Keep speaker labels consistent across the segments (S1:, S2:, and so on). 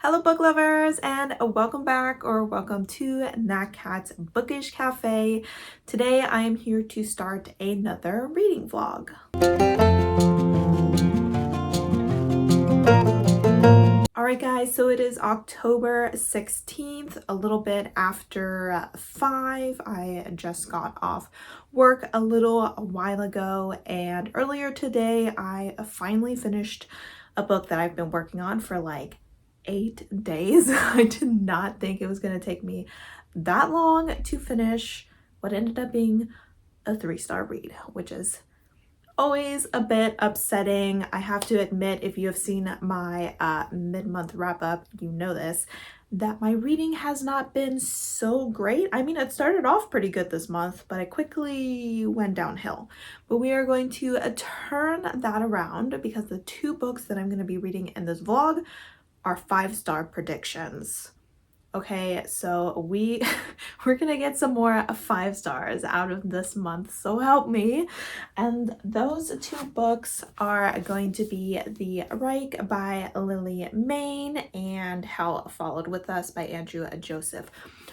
S1: Hello book lovers, and welcome back or welcome to Nat Cat's Bookish Cafe. Today I am here to start another reading vlog. Alright guys, so it is October 16th, a little bit after 5. I just got off work a while ago, and earlier today I finally finished a book that I've been working on for like 8 days. I did not think it was going to take me that long to finish what ended up being a 3-star read, which is always a bit upsetting. I have to admit, if you have seen my mid-month wrap-up, you know this, that my reading has not been so great. I mean, it started off pretty good this month, but it quickly went downhill. But we are going to turn that around because the 2 books that I'm going to be reading in this vlog are 5-star predictions. Okay, so we're gonna get some more 5 stars out of this month, so help me. And those 2 books are going to be The Reich by Lily Mayne and Hell Followed With Us by Andrew Joseph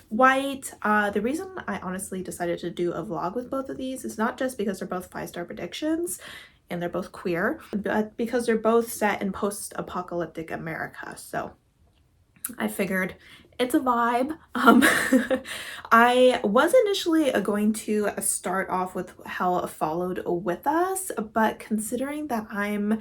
S1: White. The reason I honestly decided to do a vlog with both of these is not just because they're both 5-star predictions and they're both queer, but because they're both set in post-apocalyptic America. So I figured it's a vibe. I was initially going to start off with Hell Followed With Us, but considering that I'm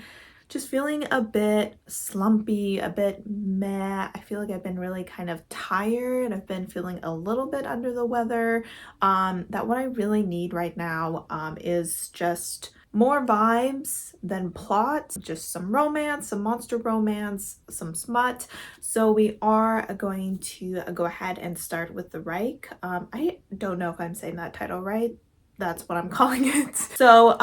S1: just feeling a bit slumpy, a bit meh, I feel like I've been really kind of tired. I've been feeling a little bit under the weather. That what I really need right now is just more vibes than plot, just some romance, some monster romance, some smut. So we are going to go ahead and start with The Reich. I don't know if I'm saying that title right. That's what I'm calling it. So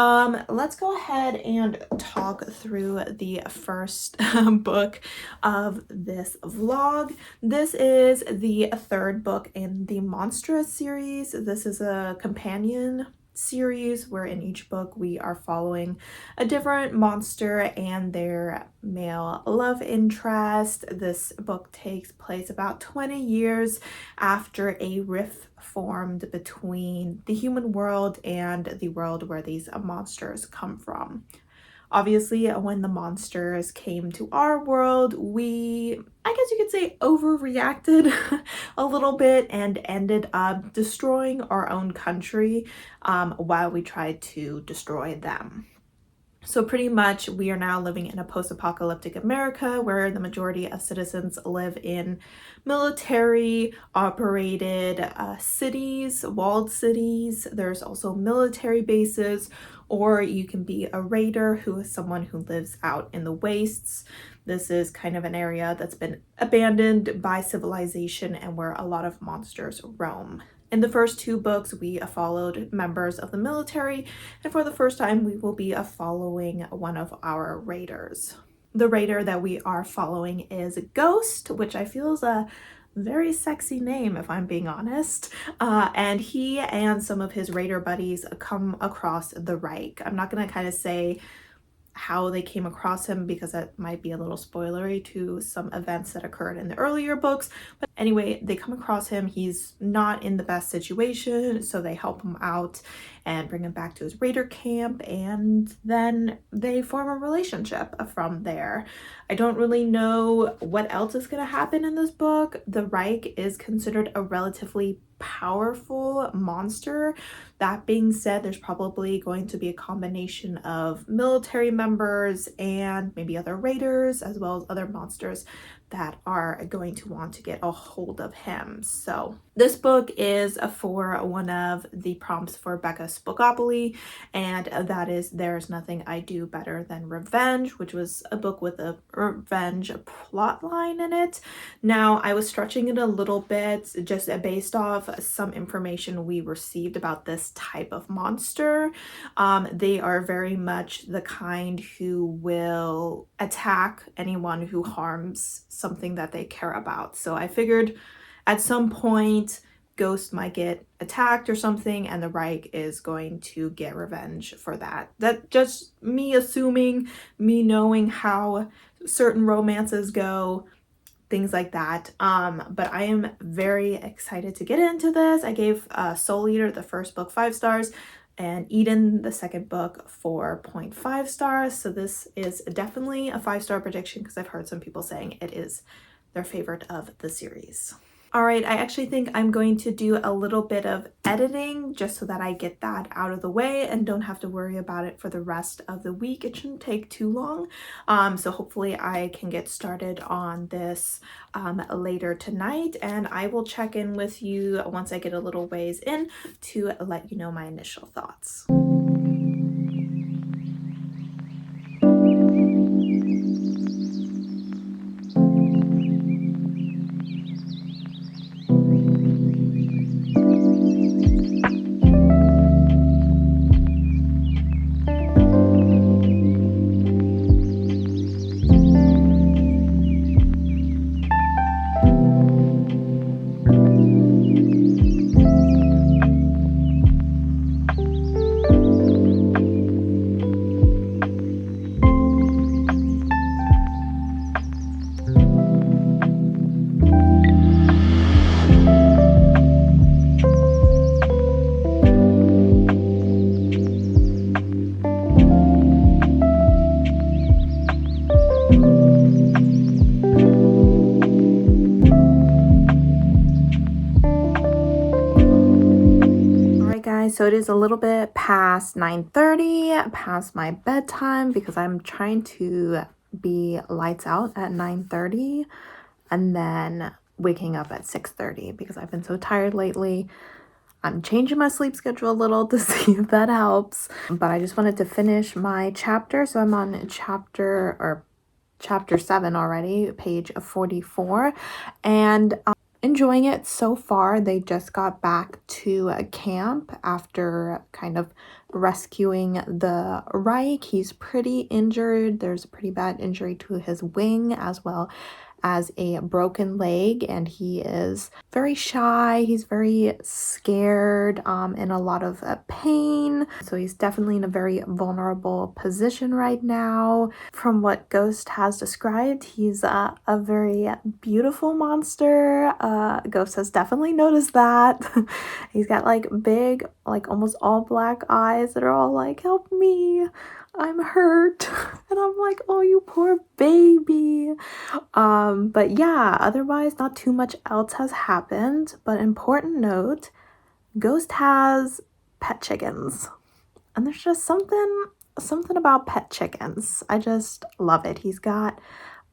S1: let's go ahead and talk through the first book of this vlog. This is the 3rd book in the Monstrous series. This is a companion series where in each book we are following a different monster and their male love interest. This book takes place about 20 years after a rift formed between the human world and the world where these monsters come from. Obviously, when the monsters came to our world, we, I guess you could say, overreacted a little bit and ended up destroying our own country while we tried to destroy them. So pretty much we are now living in a post-apocalyptic America where the majority of citizens live in military operated cities, walled cities. There's also military bases, or you can be a raider, who is someone who lives out in the wastes. This is kind of an area that's been abandoned by civilization and where a lot of monsters roam. In the first 2 books, we followed members of the military, and for the first time, we will be following one of our raiders. The raider that we are following is Ghost, which I feel is a very sexy name if I'm being honest, and he and some of his raider buddies come across the Reich. I'm not going to kind of say how they came across him because that might be a little spoilery to some events that occurred in the earlier books, but anyway, they come across him. He's not in the best situation, so they help him out and bring him back to his raider camp, and then they form a relationship from there. I don't really know what else is going to happen in this book. The Reich is considered a relatively powerful monster. That being said, there's probably going to be a combination of military members and maybe other raiders as well as other monsters that are going to want to get a hold of him. So this book is for one of the prompts for Becca's Bookopoly, and that is There's Nothing I Do Better Than Revenge, which was a book with a revenge plot line in it. Now, I was stretching it a little bit just based off some information we received about this type of monster. They are very much the kind who will attack anyone who harms something that they care about. So I figured at some point Ghost might get attacked or something, and the Reich is going to get revenge for that. That just me assuming, me knowing how certain romances go. things like that. But I am very excited to get into this. I gave Soul Eater, the first book, 5 stars, and Eden, the second book, 4.5 stars. So this is definitely a 5-star prediction because I've heard some people saying it is their favorite of the series. All right, I actually think I'm going to do a little bit of editing just so that I get that out of the way and don't have to worry about it for the rest of the week. It shouldn't take too long. So hopefully I can get started on this later tonight, and I will check in with you once I get a little ways in to let you know my initial thoughts. So it is a little bit past 9:30, past my bedtime, because I'm trying to be lights out at 9:30 and then waking up at 6:30 because I've been so tired lately. I'm changing my sleep schedule a little to see if that helps, but I just wanted to finish my chapter. So I'm on chapter 7 already, page 44, and enjoying it so far. They just got back to a camp after kind of rescuing the Reich. He's pretty injured. There's a pretty bad injury to his wing as well as a broken leg, and he is very shy. He's very scared, in a lot of pain. So he's definitely in a very vulnerable position right now. From what Ghost has described, he's a very beautiful monster. Ghost has definitely noticed that. He's got like big, like almost all black eyes that are all like, help me, I'm hurt. And I'm like, oh, you poor baby. But yeah, otherwise not too much else has happened. But important note, Ghost has pet chickens. And there's just something about pet chickens. I just love it. He's got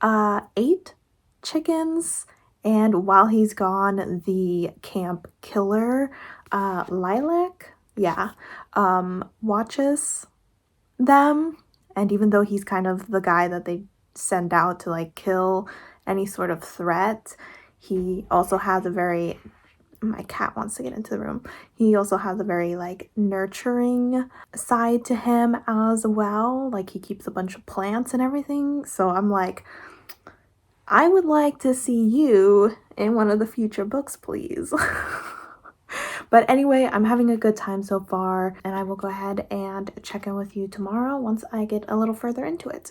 S1: 8 chickens, and while he's gone, the camp killer, Lilac, watches them. And even though he's kind of the guy that they send out to like kill any sort of threat, he also has a very, my cat wants to get into the room. He also has a very like nurturing side to him as well. Like he keeps a bunch of plants and everything. So I'm like, I would like to see you in one of the future books, please. But anyway, I'm having a good time so far, and I will go ahead and check in with you tomorrow once I get a little further into it.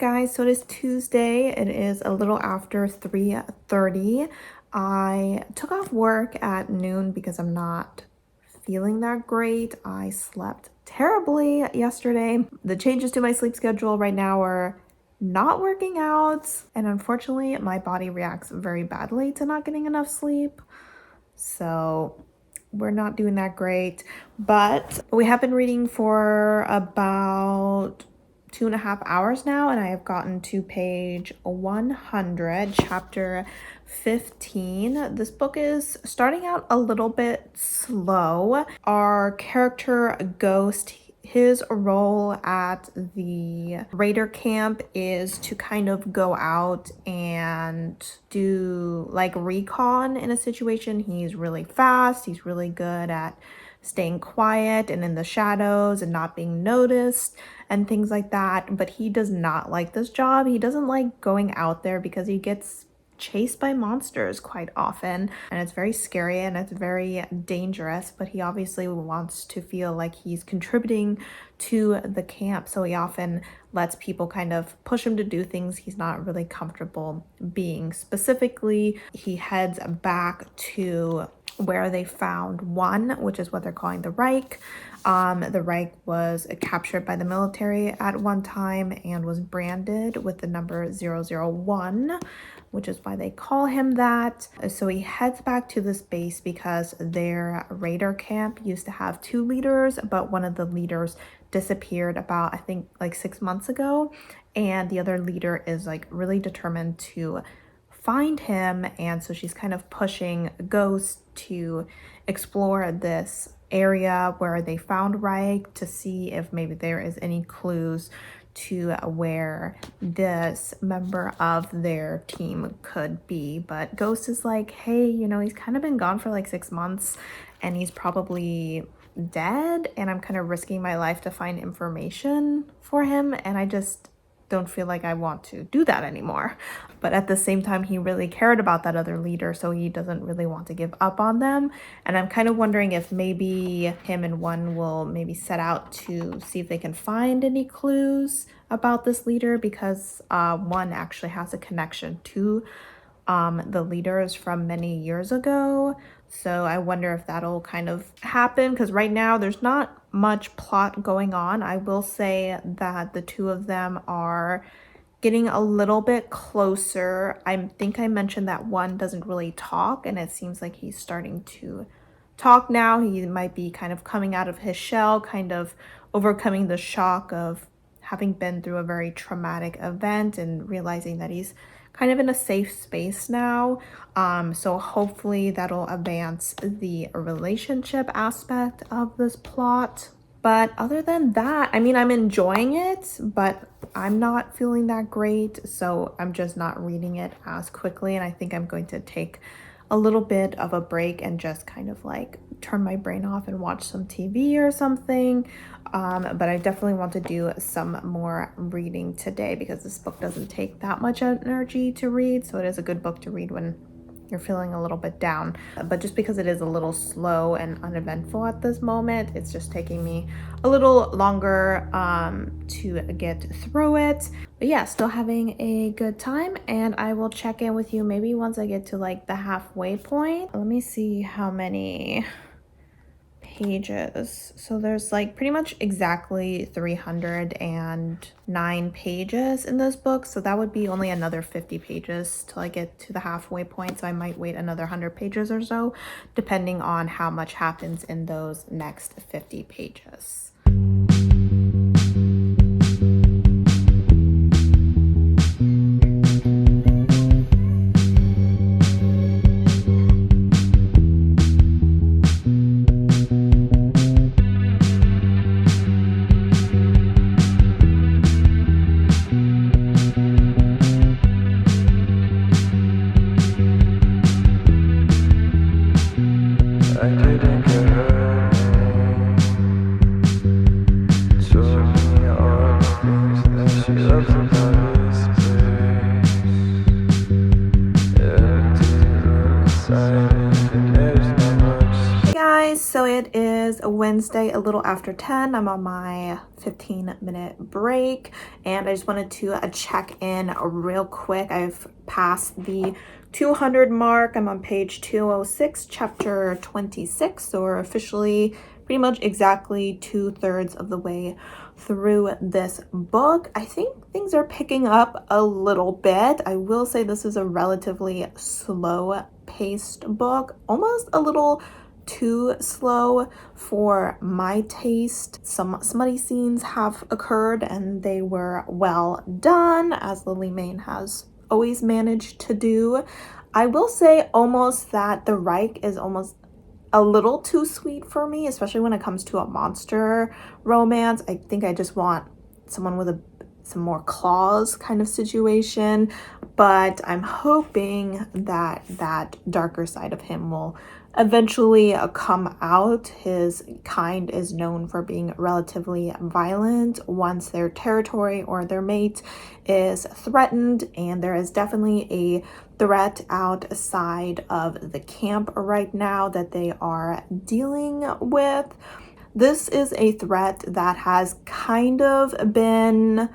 S1: Guys, so it is Tuesday. It is a little after 3:30. I took off work at noon because I'm not feeling that great. I slept terribly yesterday. The changes to my sleep schedule right now are not working out, and unfortunately my body reacts very badly to not getting enough sleep. So we're not doing that great, but we have been reading for about 2.5 hours now, and I have gotten to page 100, chapter 15. This book is starting out a little bit slow. Our character Ghost, his role at the raider camp is to kind of go out and do like recon in a situation. He's really fast, he's really good at staying quiet and in the shadows and not being noticed and things like that, but he does not like this job. He doesn't like going out there because he gets chased by monsters quite often, and it's very scary and it's very dangerous, but he obviously wants to feel like he's contributing to the camp, so he often lets people kind of push him to do things he's not really comfortable being. Specifically, he heads back to where they found one, which is what they're calling the Reich. The Reich was captured by the military at one time and was branded with the number 001, which is why they call him that. So he heads back to this base because their raider camp used to have 2 leaders, but one of the leaders disappeared about, I think, like 6 months ago, and the other leader is like really determined to find him, and so she's kind of pushing Ghost to explore this area where they found Reich to see if maybe there is any clues to where this member of their team could be. But Ghost is like, hey, you know, he's kind of been gone for like 6 months and he's probably dead, and I'm kind of risking my life to find information for him, and I just don't feel like I want to do that anymore. But at the same time, he really cared about that other leader, so he doesn't really want to give up on them. And I'm kind of wondering if maybe him and one will maybe set out to see if they can find any clues about this leader, because one actually has a connection to the leaders from many years ago. So I wonder if that'll kind of happen, because right now there's not much plot going on. I will say that the two of them are getting a little bit closer. I think I mentioned that one doesn't really talk, and it seems like he's starting to talk now. He might be kind of coming out of his shell, kind of overcoming the shock of having been through a very traumatic event and realizing that he's kind of in a safe space now. So hopefully that'll advance the relationship aspect of this plot. But other than that, I mean, I'm enjoying it, but I'm not feeling that great, so I'm just not reading it as quickly, and I think I'm going to take a little bit of a break and just kind of like turn my brain off and watch some TV or something. But I definitely want to do some more reading today because this book doesn't take that much energy to read, so it is a good book to read when you're feeling a little bit down. But just because it is a little slow and uneventful at this moment, it's just taking me a little longer to get through it. But yeah, still having a good time, and I will check in with you maybe once I get to like the halfway point. Let me see how many pages. So there's like pretty much exactly 309 pages in this book, so that would be only another 50 pages till I get to the halfway point, so I might wait another 100 pages or so depending on how much happens in those next 50 pages. So it is a Wednesday, a little after 10. I'm on my 15-minute break, and I just wanted to check in real quick. I've passed the 200 mark. I'm on page 206, chapter 26, so we're officially pretty much exactly 2/3 of the way through this book. I think things are picking up a little bit. I will say this is a relatively slow paced book, almost a little too slow for my taste. Some smutty scenes have occurred and they were well done, as Lily Mayne has always managed to do. I will say almost that the Reich is almost a little too sweet for me, especially when it comes to a monster romance. I think I just want someone with some more claws kind of situation, but I'm hoping that that darker side of him will eventually come out. His kind is known for being relatively violent once their territory or their mate is threatened, and there is definitely a threat outside of the camp right now that they are dealing with. This is a threat that has kind of been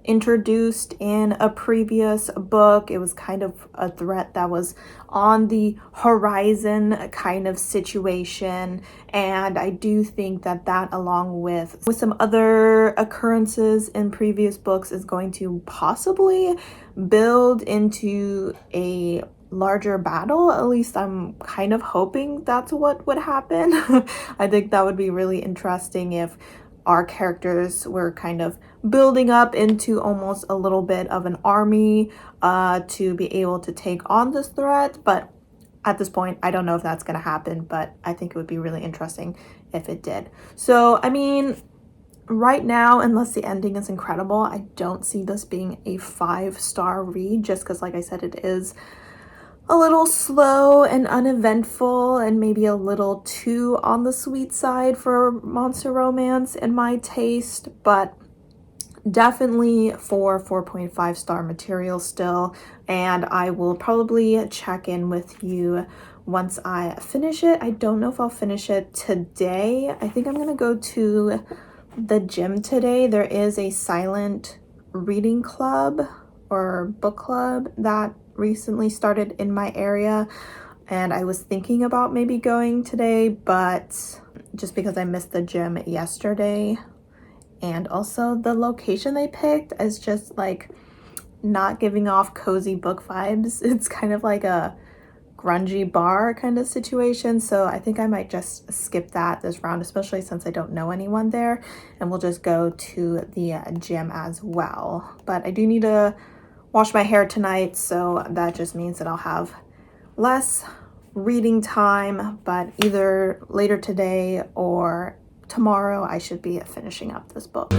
S1: introduced in a previous book. It was kind of a threat that was on the horizon kind of situation, and I do think that that, along with some other occurrences in previous books, is going to possibly build into a larger battle. At least I'm kind of hoping that's what would happen. I think that would be really interesting if our characters were kind of building up into almost a little bit of an army to be able to take on this threat. But at this point, I don't know if that's going to happen, but I think it would be really interesting if it did. So, I mean, right now, unless the ending is incredible, I don't see this being a 5-star read, just because, like I said, it is a little slow and uneventful and maybe a little too on the sweet side for monster romance in my taste, but definitely for 4.5-star material still. And I will probably check in with you once I finish it. I don't know if I'll finish it today. I think I'm gonna go to the gym today. There is a silent reading club or book club that recently started in my area, and I was thinking about maybe going today, but just because I missed the gym yesterday, and also the location they picked is just like not giving off cozy book vibes. It's kind of like a grungy bar kind of situation, so I think I might just skip that this round, especially since I don't know anyone there, and we'll just go to the gym as well. But I do need to wash my hair tonight, so that just means that I'll have less reading time, but either later today or tomorrow I should be finishing up this book.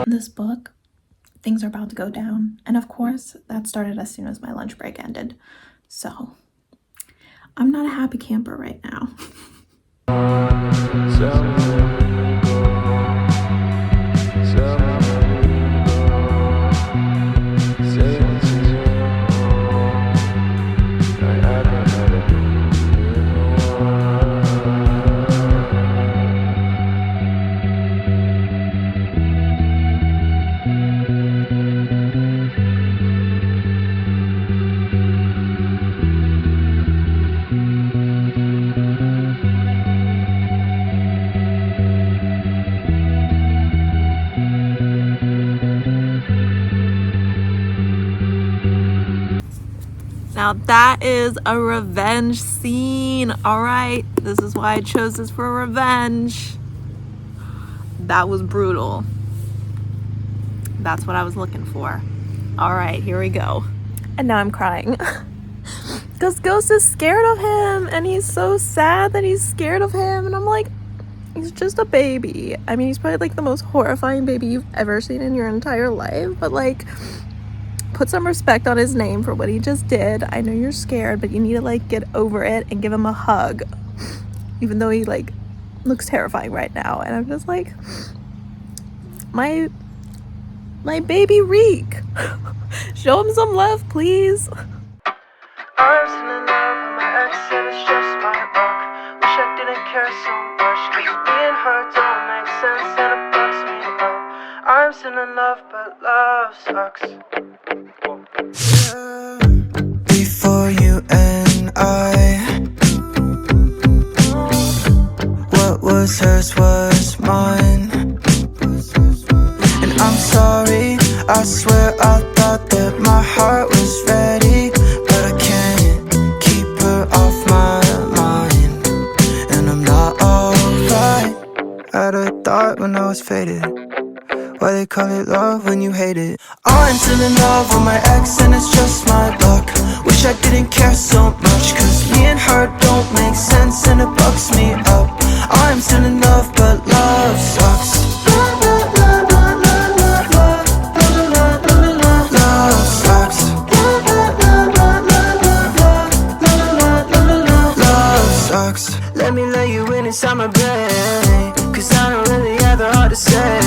S1: This book, things are about to go down, and of course that started as soon as my lunch break ended, so I'm not a happy camper right now. Now that is a revenge scene. All right, this is why I chose this for revenge. That was brutal. That's what I was looking for. All right, here we go. And now I'm crying. Because Ghost is scared of him, and he's so sad that he's scared of him. And I'm like, he's just a baby. I mean, he's probably like the most horrifying baby you've ever seen in your entire life. But like, put some respect on his name for what he just did. I know you're scared, but you need to like get over it and give him a hug. Even though he like looks terrifying right now. And I'm just like, my baby Reek. Show him some love, please.
S2: I'm still in love with my ex and it's just my luck. Wish I didn't care so much, cause me and her don't make sense and it fucks me up. I'm still in love but love sucks. Before you and I, what was hers was mine. And I'm sorry, I swear I thought that my heart was ready, but I can't keep her off my mind. And I'm not alright. Had a thought when I was faded, why they call it love when you hate it. I'm still in love with my ex and it's just my luck. Wish I didn't care so much, cause me and her don't make sense and it bugs me up. I'm still in love but love sucks. Love sucks. Love sucks. Let me lay you in inside my brain, cause I don't really have the heart to say.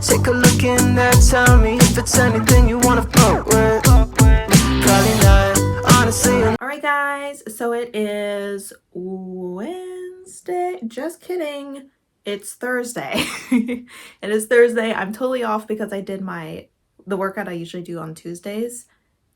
S2: Take a look in there, tell me if it's anything you wanna fuck with. Probably not, honestly.
S1: Alright guys, so it is Wednesday. Just kidding. It's Thursday. It is Thursday. I'm totally off because I did the workout I usually do on Tuesdays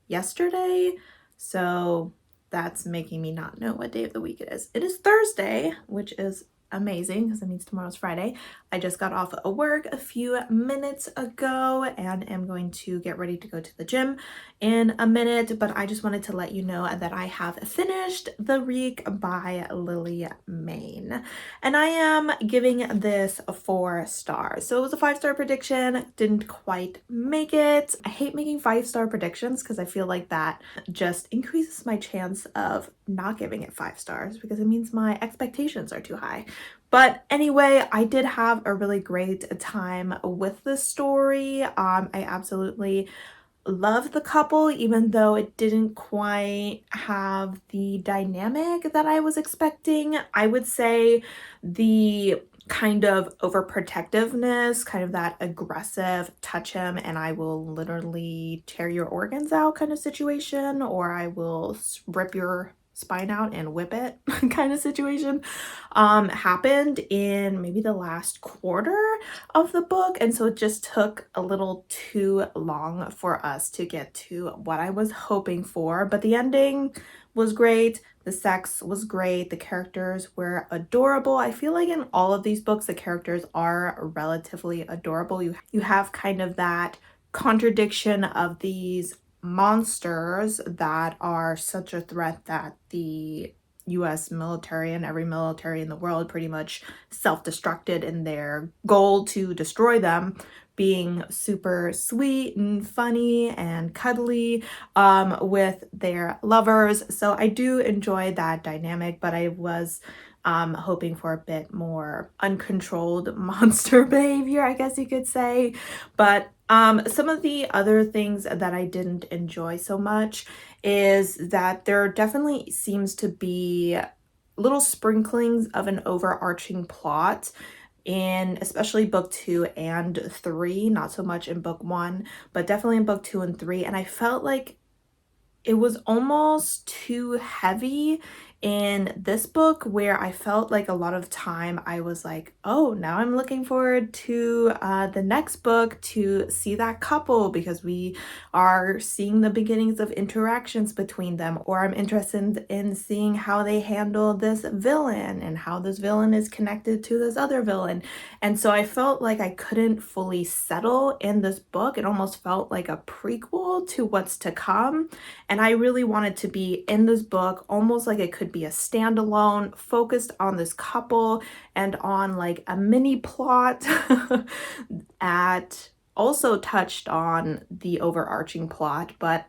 S1: yesterday. So that's making me not know what day of the week it is. It is Thursday, which is amazing because it means tomorrow's Friday. I just got off of work a few minutes ago and am going to get ready to go to the gym in a minute, but I just wanted to let you know that I have finished The Reek by Lily Mayne, and I am giving this 4 stars. So it was a 5-star prediction, didn't quite make it. I hate making 5-star predictions because I feel like that just increases my chance of not giving it 5 stars because it means my expectations are too high. But anyway, I did have a really great time with the story. I absolutely loved the couple, even though it didn't quite have the dynamic that I was expecting. I would say the kind of overprotectiveness, kind of that aggressive touch him and I will literally tear your organs out kind of situation, or I will rip your spine out and whip it kind of situation happened in maybe the last quarter of the book, and so it just took a little too long for us to get to what I was hoping for. But the ending was great, the sex was great, the characters were adorable. I feel like in all of these books the characters are relatively adorable. You have kind of that contradiction of these monsters that are such a threat that the US military and every military in the world pretty much self-destructed in their goal to destroy them, being super sweet and funny and cuddly with their lovers. So I do enjoy that dynamic, but I was hoping for a bit more uncontrolled monster behavior, I guess you could say. But some of the other things that I didn't enjoy so much is that there definitely seems to be little sprinklings of an overarching plot in especially book 2 and 3, not so much in book 1, but definitely in book 2 and 3. And I felt like it was almost too heavy in this book where I felt like a lot of time I was like, oh, now I'm looking forward to the next book to see that couple because we are seeing the beginnings of interactions between them, or I'm interested in seeing how they handle this villain and how this villain is connected to this other villain. And so I felt like I couldn't fully settle in this book. It almost felt like a prequel to what's to come. And I really wanted to be in this book almost like it could be a standalone, focused on this couple and on like a mini plot at also touched on the overarching plot, but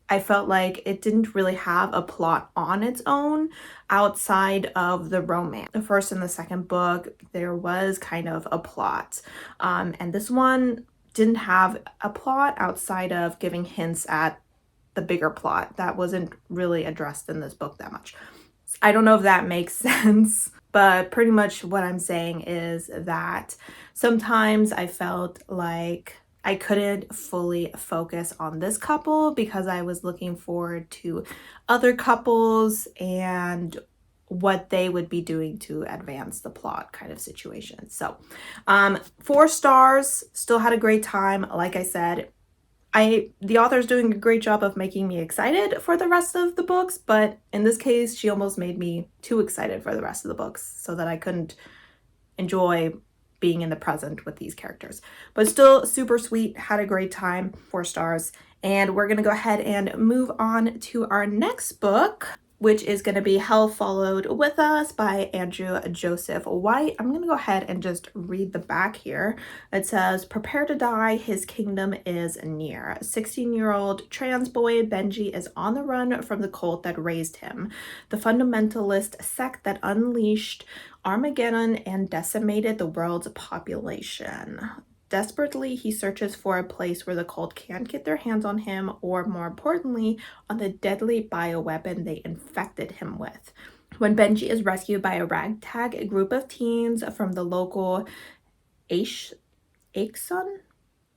S1: I felt like it didn't really have a plot on its own outside of the romance. The first and the second book, there was kind of a plot. And this one didn't have a plot outside of giving hints at the bigger plot that wasn't really addressed in this book that much. I don't know if that makes sense, but pretty much what I'm saying is that sometimes I felt like I couldn't fully focus on this couple because I was looking forward to other couples and what they would be doing to advance the plot kind of situation. So 4 stars, still had a great time. Like I said, the author's doing a great job of making me excited for the rest of the books, but in this case, she almost made me too excited for the rest of the books so that I couldn't enjoy being in the present with these characters. But still super sweet, had a great time, 4 stars. And we're gonna go ahead and move on to our next book, which is going to be Hell Followed With Us by Andrew Joseph White. I'm going to go ahead and just read the back here. It says, prepare to die, his kingdom is near. 16-year-old trans boy Benji is on the run from the cult that raised him, the fundamentalist sect that unleashed Armageddon and decimated the world's population. Desperately, he searches for a place where the cult can't get their hands on him, or more importantly, on the deadly bioweapon they infected him with. When Benji is rescued by a ragtag group of teens from the local Aishsun?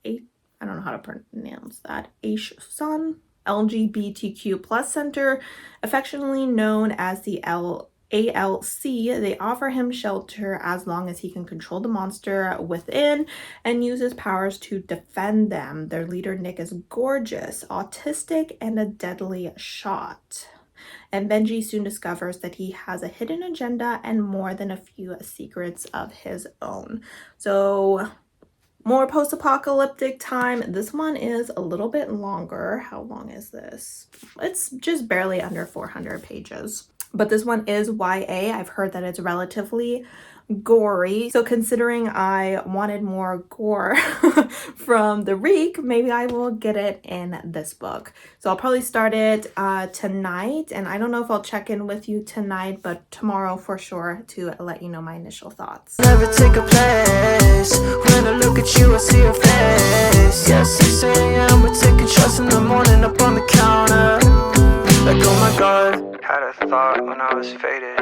S1: I don't know how to pronounce that. Aishsun LGBTQ plus center, affectionately known as the ALC, they offer him shelter as long as he can control the monster within and use his powers to defend them. Their leader, Nick, is gorgeous, autistic, and a deadly shot. And Benji soon discovers that he has a hidden agenda and more than a few secrets of his own. So, more post-apocalyptic time. This one is a little bit longer. How long is this? It's just barely under 400 pages. But this one is YA. I've heard that it's relatively gory. So considering I wanted more gore from the Reek, maybe I will get it in this book. So I'll probably start it tonight. And I don't know if I'll check in with you tonight, but tomorrow for sure to let you know my initial thoughts.
S2: Never take a place. When I look at you, I see your face. Yeah, 6 a.m. we're taking shots in the morning up on the counter. Like, oh my god. Had a thought when I was faded.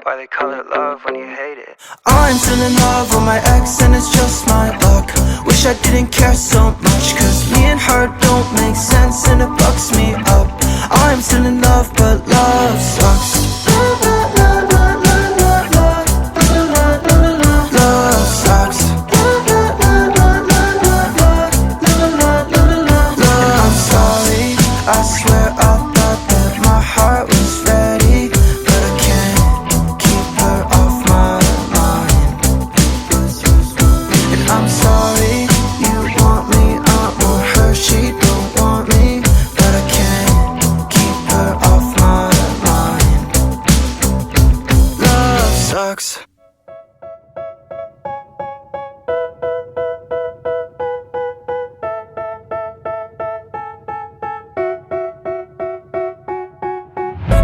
S2: Why they call it love when you hate it. I'm still in love with my ex and it's just my luck. Wish I didn't care so much, cause me and her don't make sense and it bugs me up. I'm still in love but love sucks. Love sucks. And I'm sorry, I swear I thought that my heart was ready, but I can't keep her off my mind. And I'm sorry, you want me, I want her, she don't want me, but I can't keep her off my mind. Love sucks.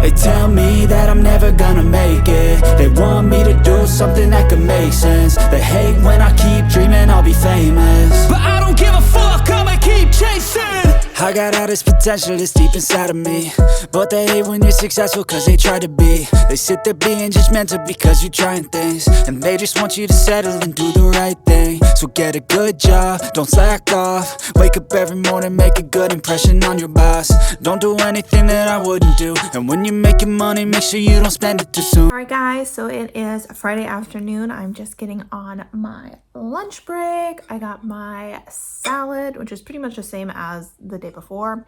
S3: They tell me that I'm never gonna make it. They want me to do something that could make sense. They hate when I keep dreaming I'll be famous, but I don't give a fuck, I'ma keep chasing. I got all this potential that's deep inside of me, but they hate when you're successful cause they try to be. They sit there being judgmental because you're trying things, and they just want you to settle and do the right thing. So get a good job, don't slack off. Wake up every morning, make a good impression on your boss. Don't do anything that I wouldn't do, and when you're making money, make sure you don't spend it too soon.
S1: Alright guys, so it is Friday afternoon. I'm just getting on my lunch break. I got my salad, which is pretty much the same as the day before,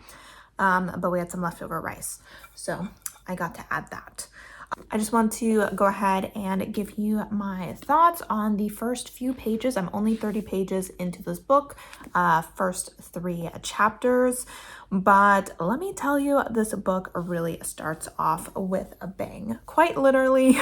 S1: but we had some leftover rice, so I got to add that. I just want to go ahead and give you my thoughts on the first few pages. I'm only 30 pages into this book, first 3 chapters, but let me tell you, this book really starts off with a bang, quite literally,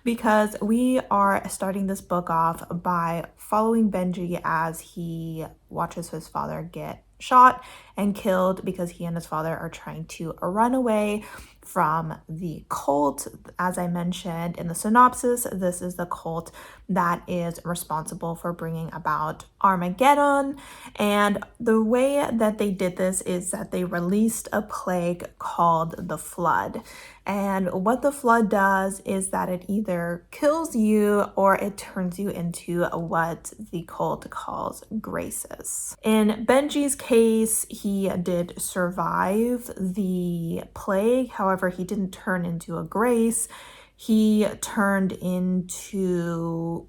S1: because we are starting this book off by following Benji as he watches his father get shot and killed because he and his father are trying to run away from the cult. As I mentioned in the synopsis, this is the cult that is responsible for bringing about Armageddon. And the way that they did this is that they released a plague called the Flood. And what the Flood does is that it either kills you or it turns you into what the cult calls graces. In Benji's case, he did survive the plague. However, he didn't turn into a grace. He turned into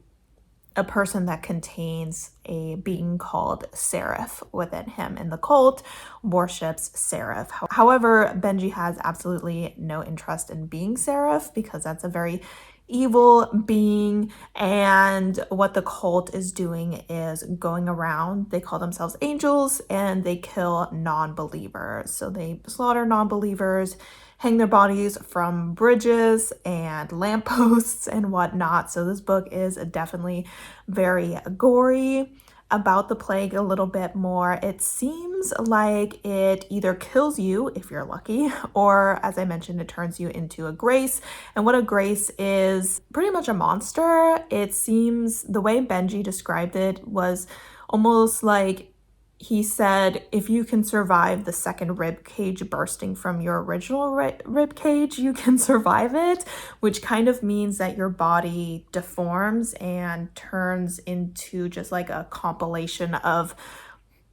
S1: a person that contains a being called Seraph within him, and the cult worships Seraph. However, Benji has absolutely no interest in being Seraph because that's a very evil being, and what the cult is doing is going around, they call themselves angels, and they kill non-believers. So they slaughter non-believers, hang their bodies from bridges and lampposts and whatnot. So this book is definitely very gory. About the plague a little bit more, it seems like it either kills you if you're lucky, or as I mentioned, it turns you into a grace. And what a grace is, pretty much a monster. It seems the way Benji described it was almost like he said, if you can survive the second rib cage bursting from your original rib cage, you can survive it, which kind of means that your body deforms and turns into just like a compilation of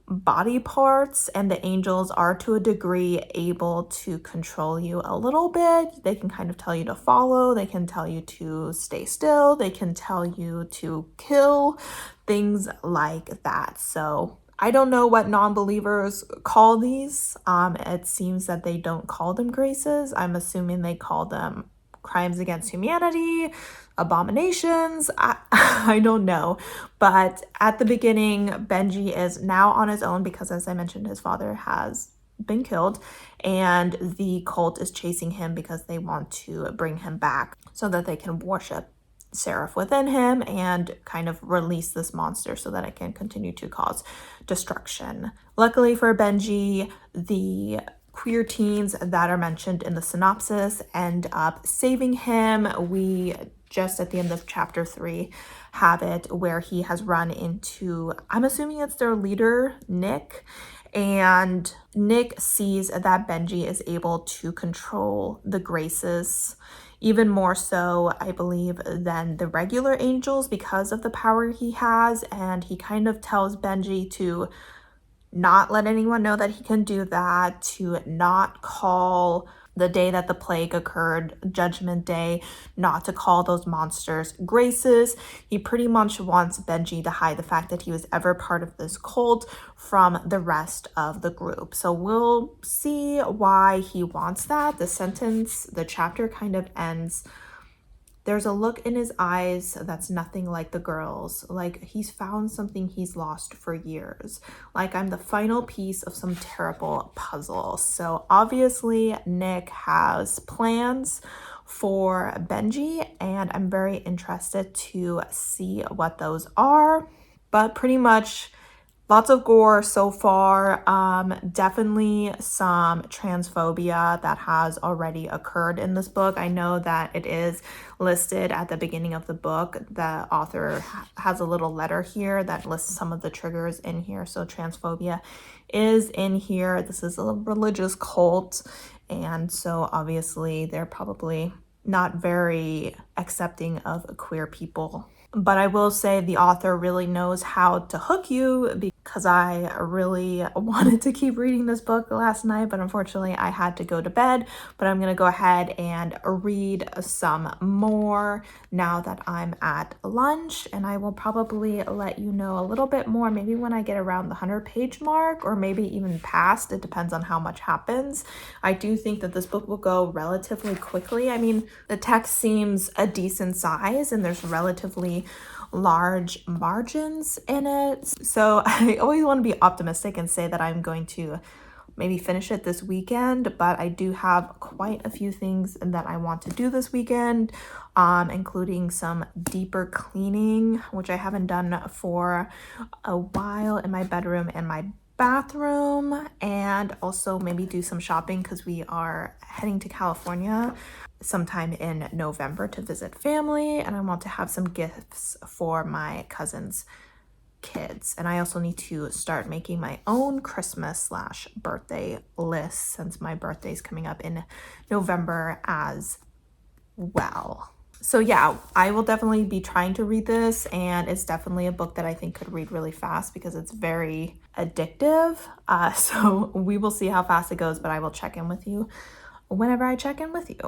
S1: body parts, and the angels are to a degree able to control you a little bit. They can kind of tell you to follow, they can tell you to stay still, they can tell you to kill, things like that. So I don't know what non-believers call these. It seems that they don't call them graces. I'm assuming they call them crimes against humanity, abominations. I don't know. But at the beginning, Benji is now on his own because, as I mentioned, his father has been killed, and the cult is chasing him because they want to bring him back so that they can worship Seraph within him and kind of release this monster so that it can continue to cause destruction. Luckily for Benji, the queer teens that are mentioned in the synopsis end up saving him. We just at the end of chapter 3 have it where he has run into, I'm assuming it's their leader, Nick, and Nick sees that Benji is able to control the graces, even more so, I believe, than the regular angels because of the power he has. And he kind of tells Benji to not let anyone know that he can do that, to not call the day that the plague occurred Judgment Day, not to call those monsters graces. He pretty much wants Benji to hide the fact that he was ever part of this cult from the rest of the group. So we'll see why he wants that. The chapter kind of ends. There's a look in his eyes that's nothing like the girls. Like he's found something he's lost for years. Like I'm the final piece of some terrible puzzle. So obviously Nick has plans for Benji, and I'm very interested to see what those are. But pretty much Lots of gore so far. Definitely some transphobia that has already occurred in this book. I know that it is listed at the beginning of the book. The author has a little letter here that lists some of the triggers in here. So transphobia is in here. This is a religious cult, and so obviously they're probably not very accepting of queer people. But I will say the author really knows how to hook you, because I really wanted to keep reading this book last night, but unfortunately I had to go to bed. But I'm going to go ahead and read some more now that I'm at lunch, and I will probably let you know a little bit more maybe when I get around the 100-page mark, or maybe even past. It depends on how much happens. I do think that this book will go relatively quickly. I mean, the text seems a decent size and there's relatively large margins in it. So I always want to be optimistic and say that I'm going to maybe finish it this weekend, but I do have quite a few things that I want to do this weekend, including some deeper cleaning, which I haven't done for a while, in my bedroom and my bathroom, and also maybe do some shopping because we are heading to California sometime in November to visit family, and I want to have some gifts for my cousin's kids. And I also need to start making my own Christmas / birthday list, since my birthday is coming up in November as well. So yeah, I will definitely be trying to read this, and it's definitely a book that I think could read really fast because it's very addictive. So we will see how fast it goes, but I will check in with you whenever I check in with you.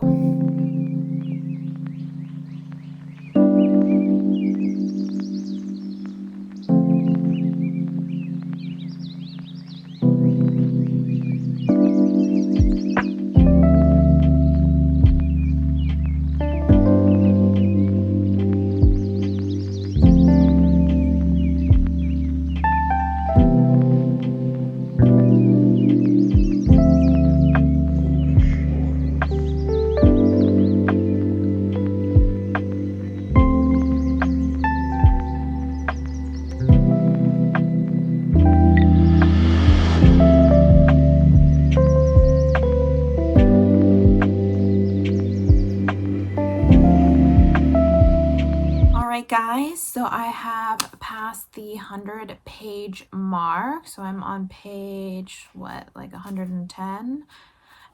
S1: Guys, so I have passed the 100-page mark. So I'm on page, like 110.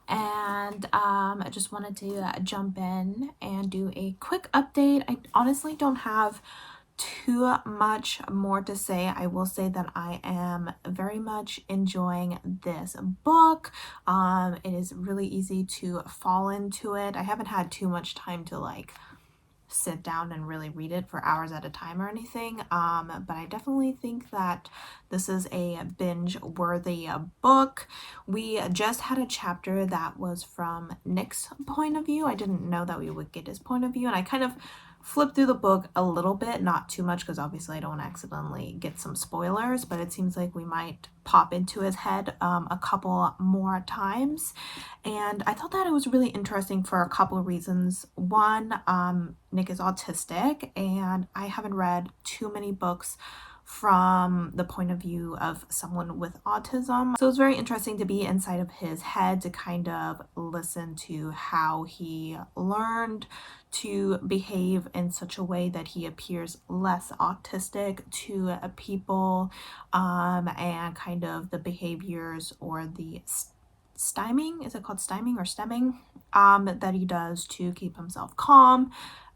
S1: And I just wanted to jump in and do a quick update. I honestly don't have too much more to say. I will say that I am very much enjoying this book. It is really easy to fall into it. I haven't had too much time to sit down and really read it for hours at a time or anything, but I definitely think that this is a binge worthy book. We just had a chapter that was from Nick's point of view. I didn't know that we would get his point of view, and I kind of flipped through the book a little bit, not too much because obviously I don't want to accidentally get some spoilers, but it seems like we might pop into his head a couple more times. And I thought that it was really interesting for a couple of reasons. One, Nick is autistic, and I haven't read too many books from the point of view of someone with autism. So it's very interesting to be inside of his head to kind of listen to how he learned to behave in such a way that he appears less autistic to people, and kind of the behaviors or the styming, is it called styming or stemming, that he does to keep himself calm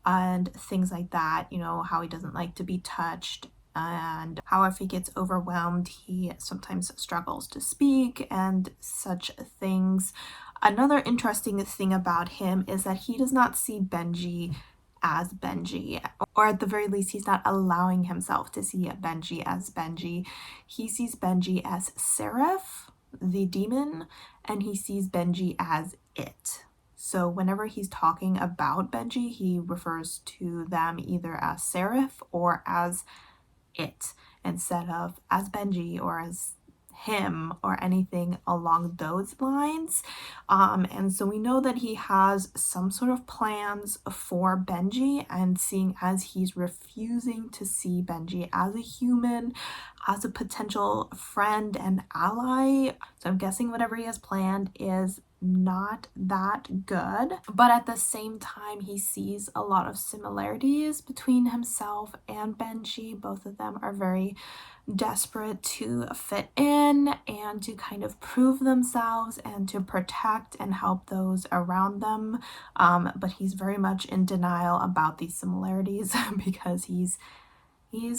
S1: and things like that. You know, how he doesn't like to be touched, and how if he gets overwhelmed, he sometimes struggles to speak and such things. Another interesting thing about him is that he does not see Benji as Benji, or at the very least, he's not allowing himself to see Benji as Benji. He sees Benji as Seraph, the demon, and he sees Benji as it. So whenever he's talking about Benji, he refers to them either as Seraph or as it, instead of as Benji or as him or anything along those lines. And so we know that he has some sort of plans for Benji, and seeing as he's refusing to see Benji as a human, as a potential friend and ally, so I'm guessing whatever he has planned is not that good. But at the same time, he sees a lot of similarities between himself and Benji. Both of them are very desperate to fit in and to kind of prove themselves and to protect and help those around them. But he's very much in denial about these similarities because he's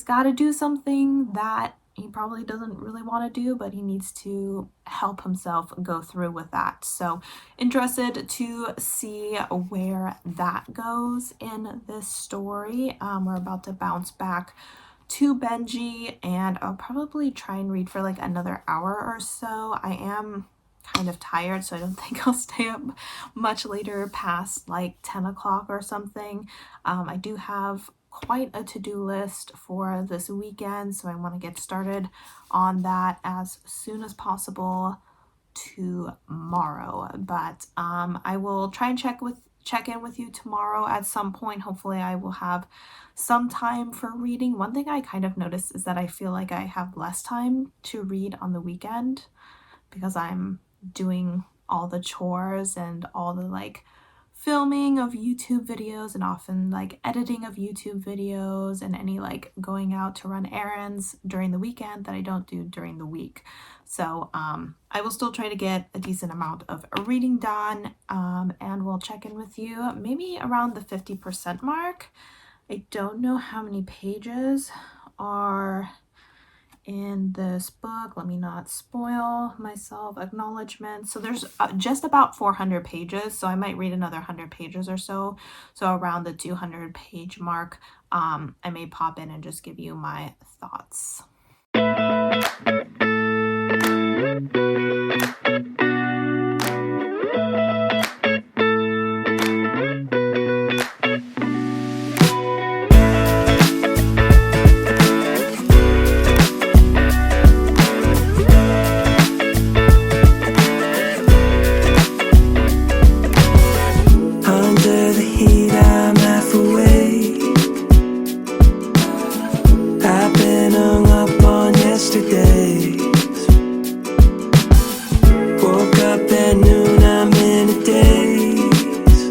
S1: got to do something that he probably doesn't really want to do, but he needs to help himself go through with that. So interested to see where that goes in this story. We're about to bounce back to Benji, and I'll probably try and read for like another hour or so. I am kind of tired, so I don't think I'll stay up much later past like 10 o'clock or something. I do have quite a to-do list for this weekend, so I want to get started on that as soon as possible tomorrow. But I will try and check in with you tomorrow at some point. Hopefully I will have some time for reading. One thing I kind of noticed is that I feel like I have less time to read on the weekend because I'm doing all the chores and all the like filming of YouTube videos and often like editing of YouTube videos and any like going out to run errands during the weekend that I don't do during the week. So I will still try to get a decent amount of reading done, and we'll check in with you maybe around the 50% mark. I don't know how many pages are in this book. Let me not spoil myself. Acknowledgement. So there's just about 400 pages, so I might read another 100 pages or so. So around the 200 page mark, I may pop in and just give you my thoughts.
S2: Under the heat, I'm half awake. I've been hung up on yesterdays. Woke up at noon, I'm in a daze.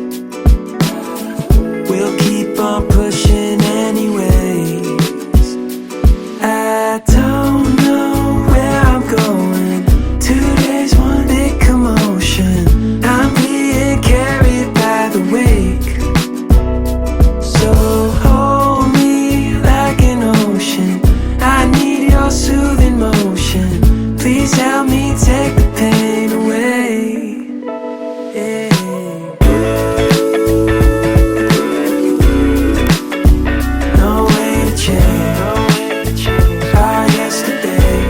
S2: We'll keep on pushing anyways. I don't know where I'm going. 2 days, one big commotion. I'm being carried by the wake. So hold me like an ocean. I need your soothing motion. Please help me take the pain away. Yeah. No way to change our yesterday.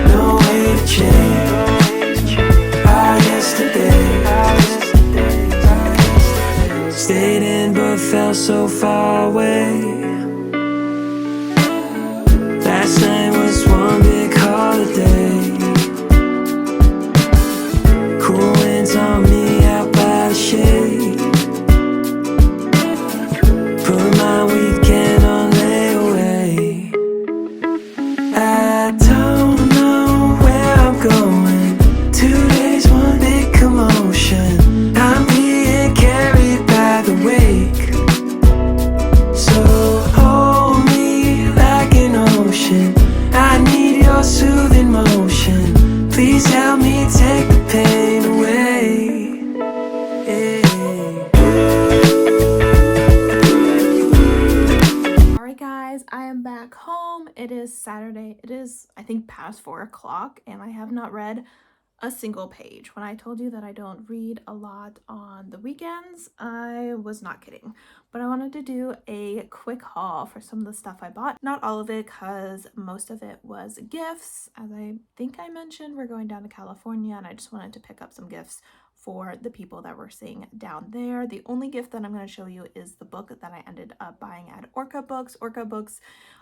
S2: No way to change our yesterday. Stayed in but felt so far away. Last night was one big holiday. Cool winds on me out by the shade. Put my weekend on layaway. I don't know where I'm going. 2 days, one big commotion. I'm being carried by the wake. So hold me like an ocean. I need your soothing motion. Please help me take the pain away.
S1: Alright guys, I am back home. It is Saturday. It is, I think, past 4 o'clock, and I have not read a single page. When I told you that I don't read a lot on the weekends, I was not kidding. But I wanted to do a quick haul for some of the stuff I bought. Not all of it, because most of it was gifts. As I think I mentioned, we're going down to California, and I just wanted to pick up some gifts for the people that we're seeing down there. The only gift that I'm going to show you is the book that I ended up buying at Orca Books. Orca Books,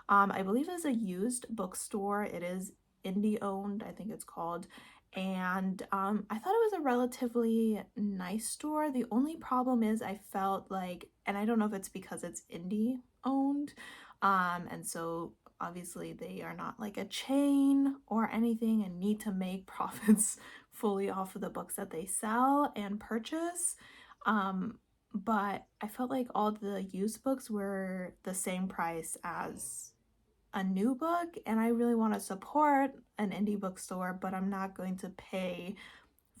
S1: I believe, is a used bookstore. It is indie owned, I think it's called. And I thought it was a relatively nice store. The only problem is I felt like, and I don't know if it's because it's indie owned, and so obviously they are not like a chain or anything and need to make profits fully off of the books that they sell and purchase. But I felt like all the used books were the same price as a new book, and I really want to support an indie bookstore, but I'm not going to pay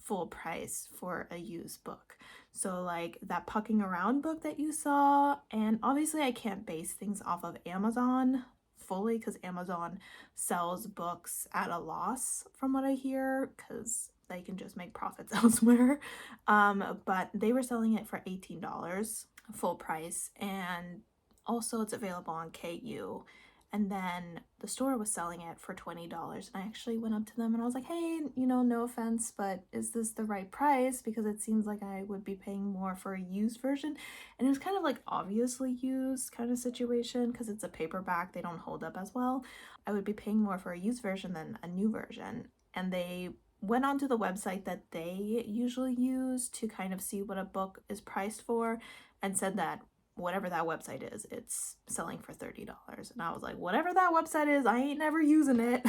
S1: full price for a used book. So like that Pucking Around book that you saw, and obviously I can't base things off of Amazon fully because Amazon sells books at a loss from what I hear, because they can just make profits elsewhere. But they were selling it for $18 full price, and also it's available on KU. And then the store was selling it for $20. And I actually went up to them and I was like, hey, you know, no offense, but is this the right price? Because it seems like I would be paying more for a used version. And it was kind of like obviously used kind of situation because it's a paperback. They don't hold up as well. I would be paying more for a used version than a new version. And they went onto the website that they usually use to kind of see what a book is priced for and said that whatever that website is, it's selling for $30. And I was like, whatever that website is, I ain't never using it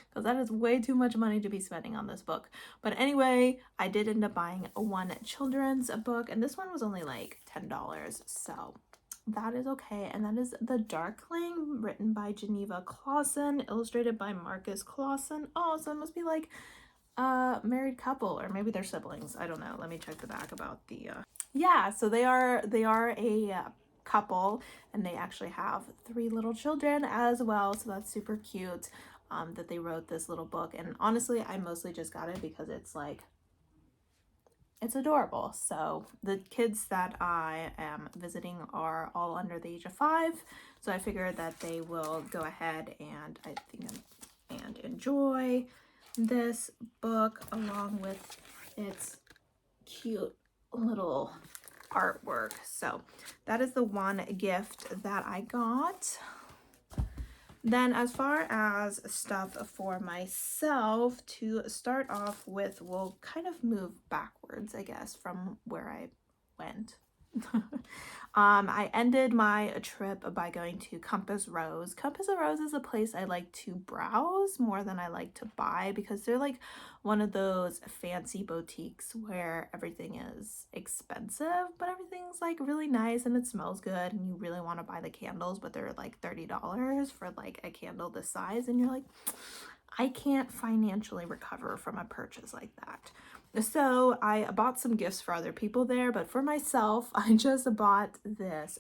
S1: because that is way too much money to be spending on this book. But anyway, I did end up buying one children's book, and this one was only like $10. So that is okay. And that is The Darkling, written by Geneva Clausen, illustrated by Marcus Clausen. Oh, so it must be like a married couple, or maybe they're siblings. I don't know. Let me check the back about the yeah, so they are a couple, and they actually have 3 little children as well, so that's super cute that they wrote this little book. And honestly, I mostly just got it because it's like, it's adorable. So the kids that I am visiting are all under the age of 5, so I figured that they will go ahead and and enjoy this book along with its cute little artwork. So that is the one gift that I got. Then as far as stuff for myself, to start off with, we'll kind of move backwards, I guess, from where I went. I ended my trip by going to Compass Rose. Compass Rose is a place I like to browse more than I like to buy because they're like one of those fancy boutiques where everything is expensive, but everything's like really nice and it smells good, and you really want to buy the candles, but they're like $30 for like a candle this size, and you're like, I can't financially recover from a purchase like that. So I bought some gifts for other people there, but for myself, I just bought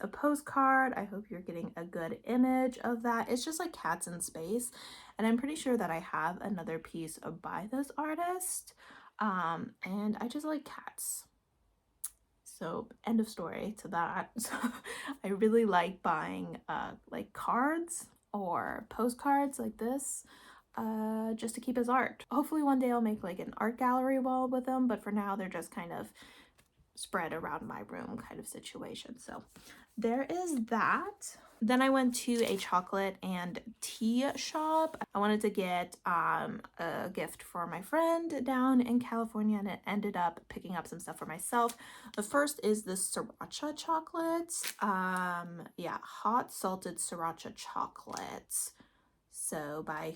S1: a postcard. I hope you're getting a good image of that. It's just like cats in space, and I'm pretty sure that I have another piece by this artist, and I just like cats. So end of story to that. So I really like buying like cards or postcards like this, just to keep as art. Hopefully one day I'll make like an art gallery wall with them, but for now they're just kind of spread around my room kind of situation. So there is that. Then I went to a chocolate and tea shop. I wanted to get a gift for my friend down in California, and it ended up picking up some stuff for myself. The first is the sriracha chocolates. Yeah, hot salted sriracha chocolates. So by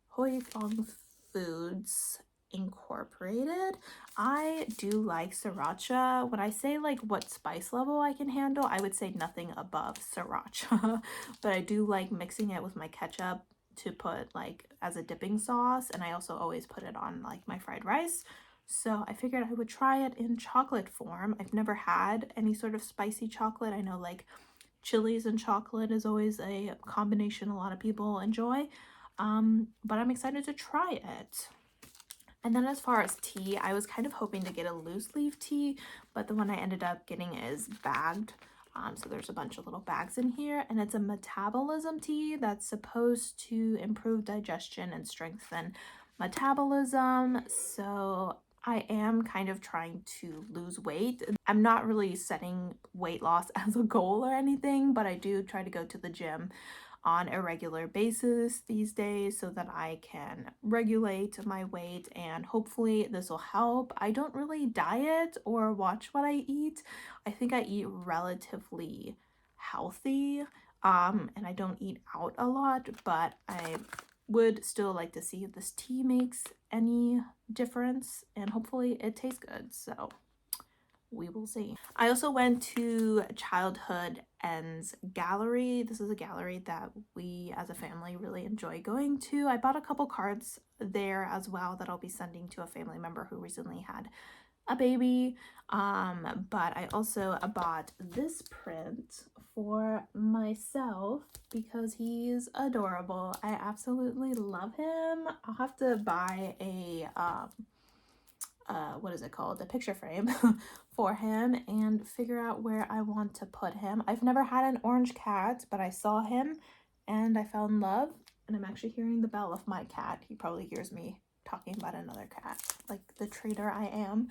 S1: Hoi Fong Foods Incorporated. I do like sriracha. When I say like what spice level I can handle, I would say nothing above sriracha, but I do like mixing it with my ketchup to put like as a dipping sauce, and I also always put it on like my fried rice. So I figured I would try it in chocolate form. I've never had any sort of spicy chocolate. I know like chilies and chocolate is always a combination a lot of people enjoy, but I'm excited to try it. And then as far as tea, I was kind of hoping to get a loose leaf tea, but the one I ended up getting is bagged. So there's a bunch of little bags in here, and it's a metabolism tea that's supposed to improve digestion and strengthen metabolism. So I am kind of trying to lose weight. I'm not really setting weight loss as a goal or anything, but I do try to go to the gym on a regular basis these days so that I can regulate my weight, and hopefully this will help. I don't really diet or watch what I eat. I think I eat relatively healthy, and I don't eat out a lot, but I would still like to see if this tea makes any difference, and hopefully it tastes good, so we will see. I also went to Childhood Ends Gallery. This is a gallery that we as a family really enjoy going to. I bought a couple cards there as well that I'll be sending to a family member who recently had a baby. But I also bought this print for myself because he's adorable. I absolutely love him. I'll have to buy a what is it called, a picture frame for him and figure out where I want to put him. I've never had an orange cat, but I saw him and I fell in love, and I'm actually hearing the bell of my cat. He probably hears me talking about another cat, like the traitor I am.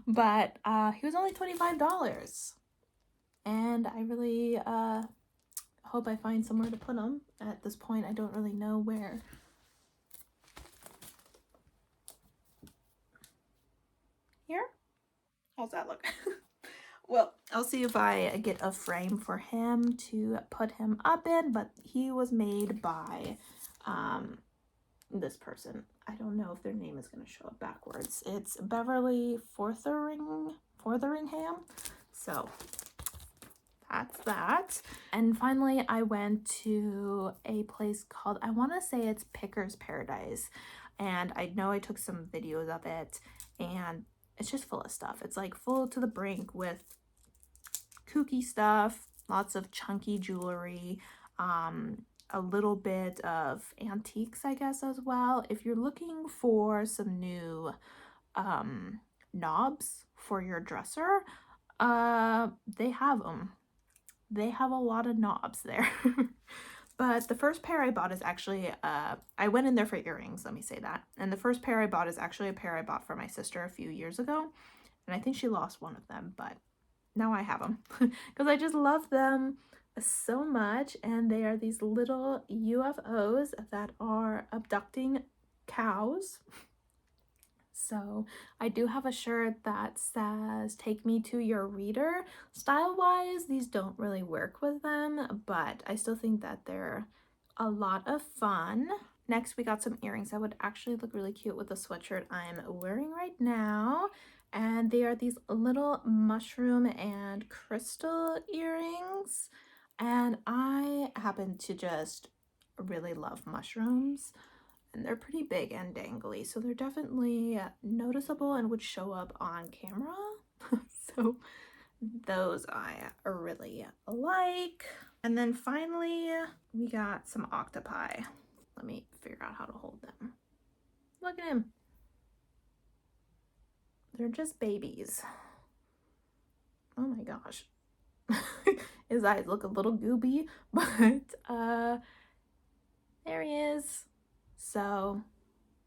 S1: But he was only $25, and I really hope I find somewhere to put him. At this point I don't really know where. Here? How's that look? Well, I'll see if I get a frame for him to put him up in, but he was made by this person. I don't know if their name is going to show up backwards. It's Beverly Fortheringham. So that's that. And finally, I went to a place called, I want to say it's Picker's Paradise. And I know I took some videos of it, and it's just full of stuff. It's like full to the brink with kooky stuff, lots of chunky jewelry, a little bit of antiques, I guess, as well. If you're looking for some new knobs for your dresser, they have them. They have a lot of knobs there. But the first pair I bought is actually, I went in there for earrings, let me say that. And the first pair I bought is actually a pair I bought for my sister a few years ago. And I think she lost one of them, but now I have them because I just love them so much. And they are these little UFOs that are abducting cows. So I do have a shirt that says "Take me to your reader." Style wise, these don't really work with them, but I still think that they're a lot of fun. Next, we got some earrings that would actually look really cute with the sweatshirt I'm wearing right now. And they are these little mushroom and crystal earrings. And I happen to just really love mushrooms. And they're pretty big and dangly, so they're definitely noticeable and would show up on camera. So those I really like. And then finally, we got some octopi. Let me figure out how to hold them. Look at him. They're just babies. Oh my gosh. His eyes look a little gooby, but there he is. So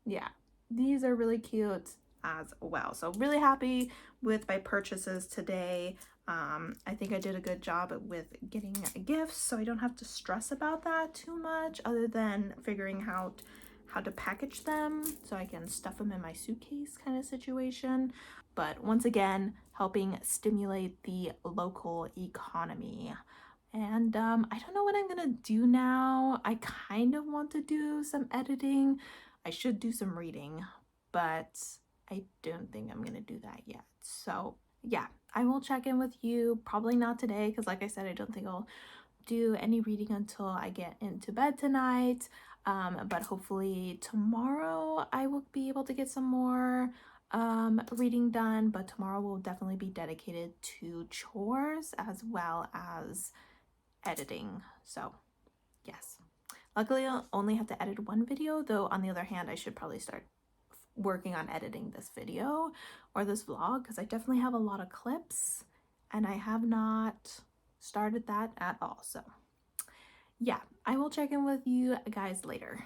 S1: yeah, these are really cute as well. So really happy with my purchases today. I think I did a good job with getting gifts, so I don't have to stress about that too much, other than figuring out how to package them so I can stuff them in my suitcase kind of situation. But once again, helping stimulate the local economy. And I don't know what I'm gonna do now. I kind of want to do some editing. I should do some reading, but I don't think I'm gonna do that yet. So yeah, I will check in with you, probably not today, because like I said, I don't think I'll do any reading until I get into bed tonight. But hopefully tomorrow I will be able to get some more reading done. But tomorrow will definitely be dedicated to chores as well as editing. So yes, luckily I'll only have to edit one video, though on the other hand I should probably start working on editing this video or this vlog, because I definitely have a lot of clips and I have not started that at all. So yeah, I will check in with you guys later.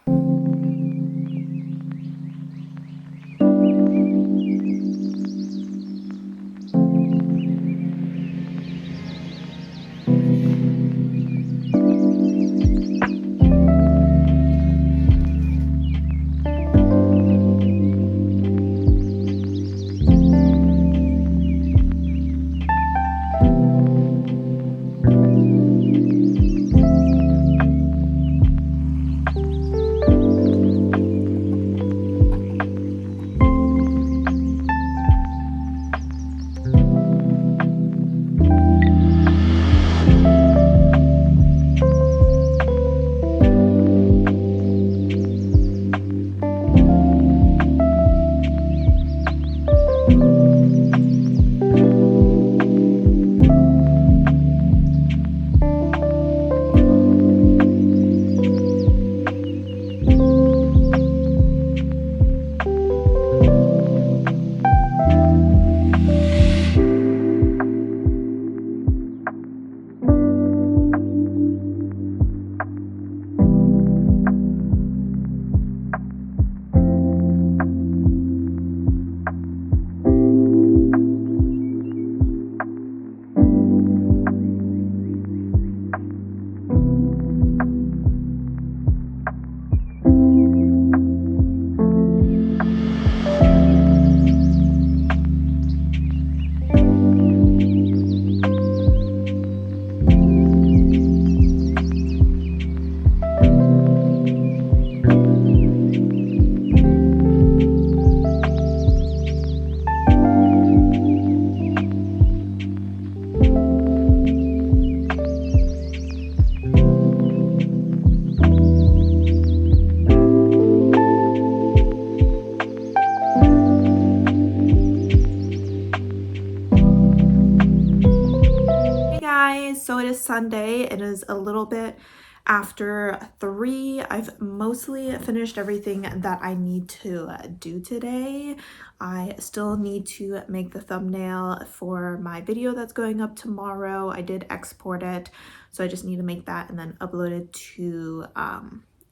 S1: so it is Sunday. It is a little bit after 3. I've mostly finished everything that I need to do today. I still need to make the thumbnail for my video that's going up tomorrow. I did export it, so I just need to make that and then upload it to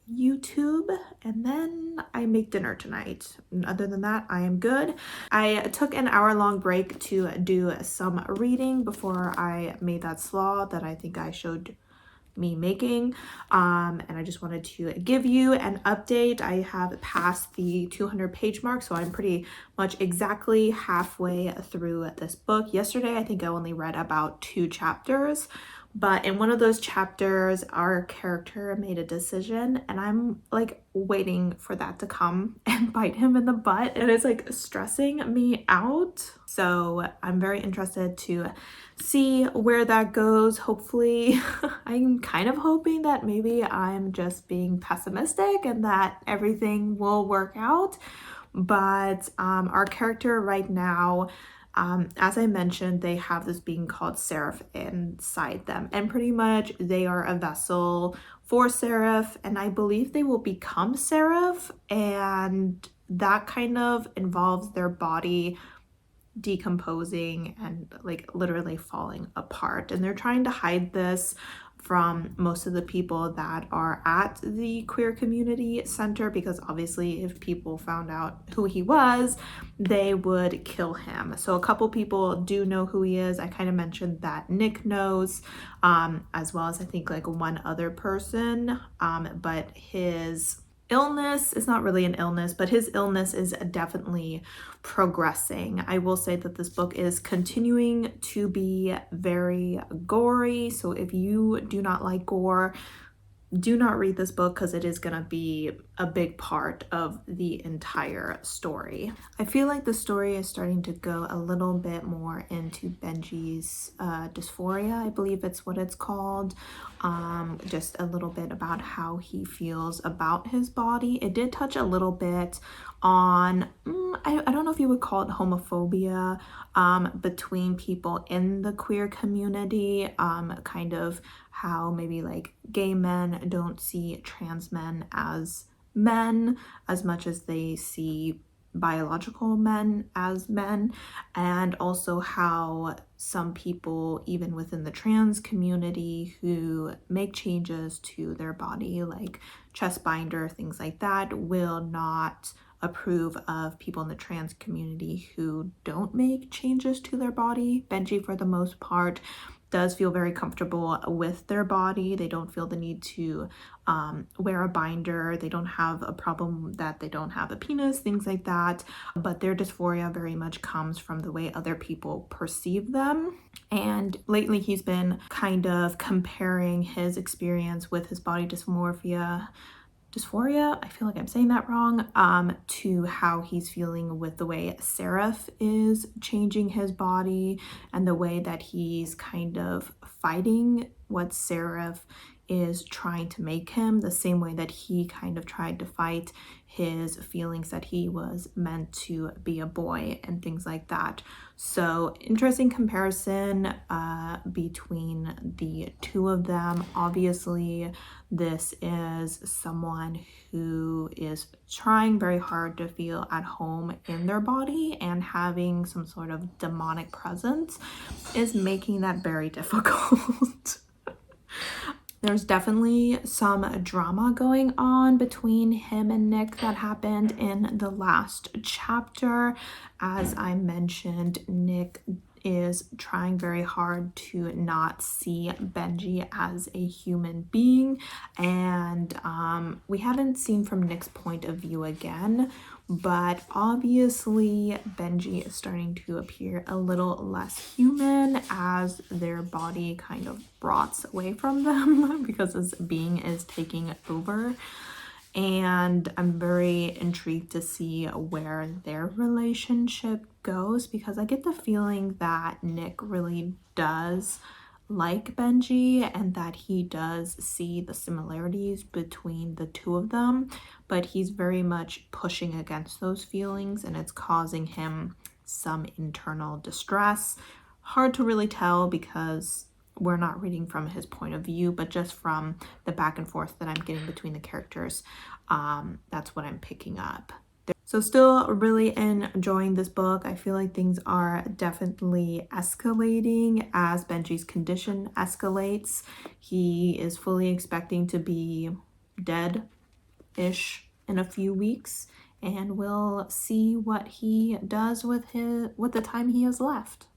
S1: YouTube, and then I make dinner tonight. And other than that, I am good. I took an hour-long break to do some reading before I made that slaw that I think I showed me making, and I just wanted to give you an update. I have passed the 200 page mark, so I'm pretty much exactly halfway through this book. Yesterday I think I only read about 2 chapters, but in one of those chapters our character made a decision, and I'm like waiting for that to come and bite him in the butt, and it's like stressing me out. So I'm very interested to see where that goes. Hopefully I'm kind of hoping that maybe I'm just being pessimistic and that everything will work out. But our character right now, as I mentioned, they have this being called Seraph inside them, and pretty much they are a vessel for Seraph, and I believe they will become Seraph, and that kind of involves their body decomposing and like literally falling apart. And they're trying to hide this from most of the people that are at the queer community center, because obviously if people found out who he was, they would kill him. So a couple people do know who he is. I kind of mentioned that Nick knows, as well as I think like one other person, but his illness is not really an illness, but his illness is definitely progressing. I will say that this book is continuing to be very gory, so if you do not like gore, do not read this book, because it is going to be a big part of the entire story. I feel like the story is starting to go a little bit more into Benji's dysphoria, I believe it's what it's called. Just a little bit about how he feels about his body. It did touch a little bit on, I don't know if you would call it homophobia, between people in the queer community, kind of how maybe like gay men don't see trans men as men as much as they see biological men as men, and also how some people even within the trans community who make changes to their body, like chest binder, things like that, will not approve of people in the trans community who don't make changes to their body. Benji, for the most part, does feel very comfortable with their body. They don't feel the need to wear a binder. They don't have a problem that they don't have a penis, things like that. But their dysphoria very much comes from the way other people perceive them. And lately he's been kind of comparing his experience with his body dysphoria, I feel like I'm saying that wrong, to how he's feeling with the way Seraph is changing his body, and the way that he's kind of fighting what Seraph is trying to make him, the same way that he kind of tried to fight his feelings that he was meant to be a boy and things like that. So interesting comparison between the two of them. Obviously this is someone who is trying very hard to feel at home in their body, and having some sort of demonic presence is making that very difficult. There's definitely some drama going on between him and Nick that happened in the last chapter. As I mentioned, Nick is trying very hard to not see Benji as a human being, and we haven't seen from Nick's point of view again, but obviously Benji is starting to appear a little less human as their body kind of rots away from them because his being is taking over. And I'm very intrigued to see where their relationship goes, because I get the feeling that Nick really does like Benji and that he does see the similarities between the two of them, but he's very much pushing against those feelings, and it's causing him some internal distress. Hard to really tell because we're not reading from his point of view, but just from the back and forth that I'm getting between the characters. That's what I'm picking up. So still really enjoying this book. I feel like things are definitely escalating as Benji's condition escalates. He is fully expecting to be dead-ish in a few weeks, and we'll see what he does with the time he has left.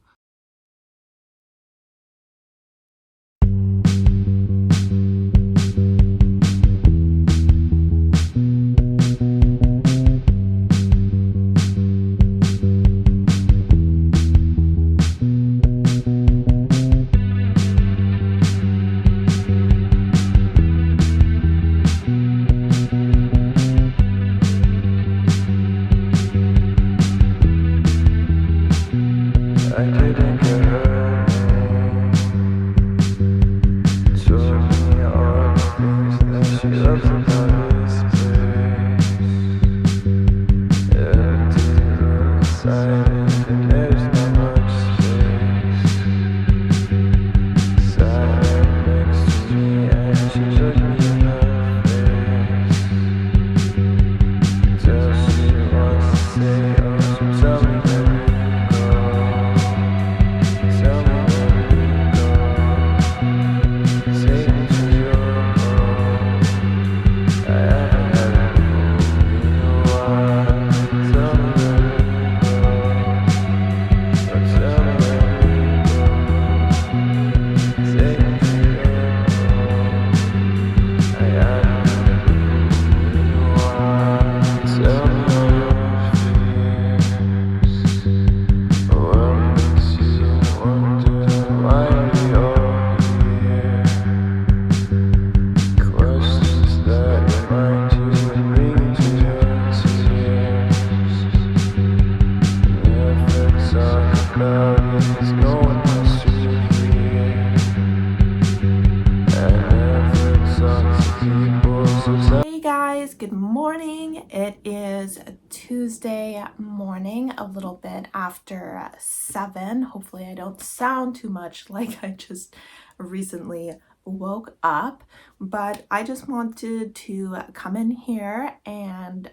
S1: Hey guys, good morning. It is Tuesday morning, a little bit after 7. Hopefully I don't sound too much like I just recently woke up, but I just wanted to come in here and